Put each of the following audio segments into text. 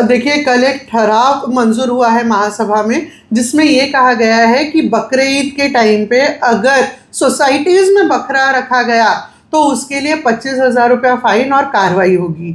देखिए, कल एक ठराव मंजूर हुआ है महासभा में, जिसमें ये कहा गया है कि बकरे ईद के टाइम पे अगर सोसाइटीज में बकरा रखा गया तो उसके लिए 25,000 रुपया फाइन और कार्रवाई होगी।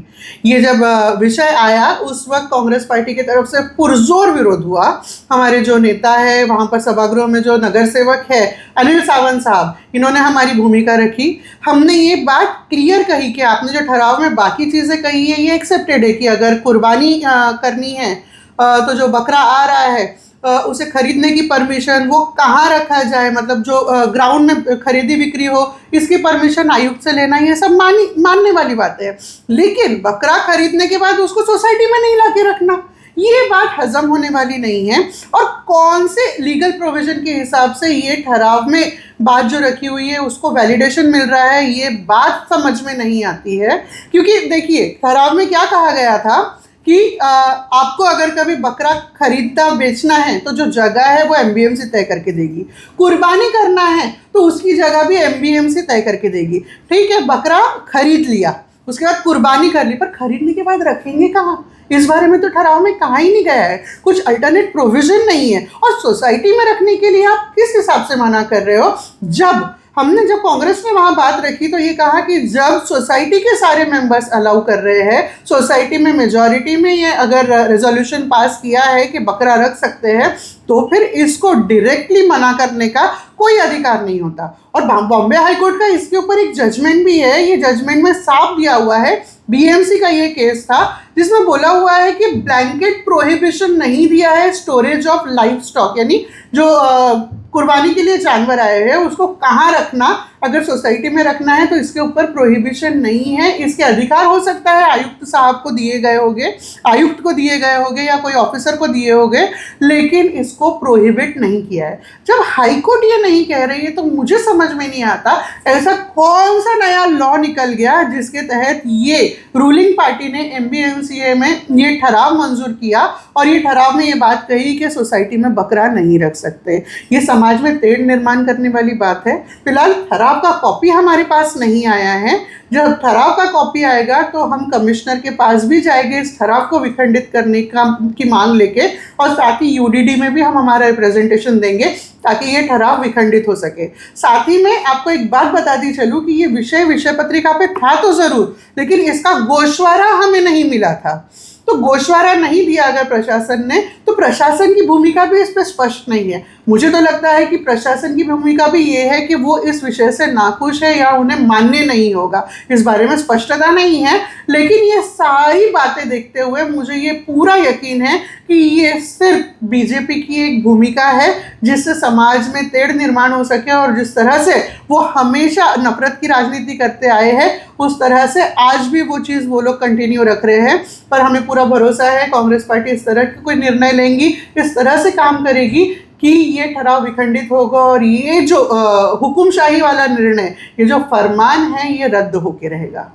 ये जब विषय आया उस वक्त कांग्रेस पार्टी की तरफ से पुरजोर विरोध हुआ। हमारे जो नेता है वहाँ पर सभागृह में जो नगर सेवक है अनिल सावंत साहब, इन्होंने हमारी भूमिका रखी। हमने ये बात क्लियर कही कि आपने जो ठराव में बाकी चीज़ें कही है ये एक्सेप्टेड है कि अगर कुर्बानी करनी है तो जो बकरा आ रहा है उसे खरीदने की परमिशन वो कहाँ रखा जाए, मतलब जो ग्राउंड में खरीदी बिक्री हो इसकी परमिशन आयुक्त से लेना, ये सब मानने वाली बातें है। लेकिन बकरा खरीदने के बाद उसको सोसाइटी में नहीं लाके रखना, ये बात हजम होने वाली नहीं है। और कौन से लीगल प्रोविजन के हिसाब से ये ठराव में बात जो रखी हुई है उसको वैलिडेशन मिल रहा है, ये बात समझ में नहीं आती है। क्योंकि देखिए, ठराव में क्या कहा गया था कि आपको अगर कभी बकरा खरीदना बेचना है तो जो जगह है वो एमबीएमसी तय करके देगी, कुर्बानी करना है तो उसकी जगह भी एमबीएमसी तय करके देगी। ठीक है, बकरा खरीद लिया, उसके बाद कुर्बानी कर ली, पर खरीदने के बाद रखेंगे कहाँ, इस बारे में तो ठराव में कहा ही नहीं गया है। कुछ अल्टरनेट प्रोविजन नहीं है। और सोसाइटी में रखने के लिए आप किस हिसाब से मना कर रहे हो? जब कांग्रेस ने वहाँ बात रखी तो ये कहा कि जब सोसाइटी के सारे मेंबर्स अलाउ कर रहे हैं, सोसाइटी में मेजॉरिटी में ये अगर रेजोल्यूशन पास किया है कि बकरा रख सकते हैं, तो फिर इसको डायरेक्टली मना करने का कोई अधिकार नहीं होता। और बॉम्बे हाई कोर्ट का इसके ऊपर एक जजमेंट भी है। ये जजमेंट में साफ दिया हुआ है, बीएमसी का ये केस था जिसमें बोला हुआ है कि ब्लैंकेट प्रोहिबिशन नहीं दिया है स्टोरेज ऑफ लाइफ स्टॉक, यानी जो कुर्बानी के लिए जानवर आए हैं उसको कहाँ रखना, अगर सोसाइटी में रखना है तो इसके ऊपर प्रोहिबिशन नहीं है। इसके अधिकार हो सकता है आयुक्त साहब को दिए गए होंगे, आयुक्त को दिए गए होंगे या कोई ऑफिसर को दिए होंगे, लेकिन इसको प्रोहिबिट नहीं किया है। जब हाई कोर्ट ये नहीं कह रही है तो मुझे समझ में नहीं आता ऐसा कौन सा नया लॉ निकल गया जिसके तहत ये रूलिंग पार्टी ने एमबीएमसीए में ये ठराव मंजूर किया और ये ठराव में ये बात कही कि सोसाइटी में बकरा नहीं रख सकते। ये समाज में तेढ़ निर्माण करने वाली बात है। फिलहाल ठराव का कॉपी हमारे पास नहीं आया है। जब ठराव का कॉपी आएगा तो हम कमिश्नर के पास भी जाएंगे इस ठराव को विखंडित करने की मांग लेके, और साथ ही यूडीडी में भी हम हमारा रिप्रेजेंटेशन देंगे ताकि ये ठराव विखंडित हो सके। साथ ही मैं आपको एक बात बताती चलूँ कि ये विषय पत्रिका पे था तो ज़रूर, लेकिन इसका गोशवारा हमें नहीं मिला था। तो गोशवारा नहीं दिया अगर प्रशासन ने, तो प्रशासन की भूमिका भी इस पर स्पष्ट नहीं है। मुझे तो लगता है कि प्रशासन की भूमिका भी ये है कि वो इस विषय से नाखुश है या उन्हें मान्य नहीं होगा, इस बारे में स्पष्टता नहीं है। लेकिन ये सारी बातें देखते हुए मुझे ये पूरा यकीन है कि ये सिर्फ बीजेपी की एक भूमिका है जिससे समाज में तेढ़ निर्माण हो सके, और जिस तरह से वो हमेशा नफरत की राजनीति करते आए हैं उस तरह से आज भी वो चीज़ वो लोग कंटिन्यू रख रहे हैं। पर हमें पूरा भरोसा है कांग्रेस पार्टी इस तरह की कोई निर्णय लेंगी, इस तरह से काम करेगी कि ये ठराव विखंडित होगा और ये जो हुकुमशाही वाला निर्णय, ये जो फरमान है, ये रद्द होके रहेगा।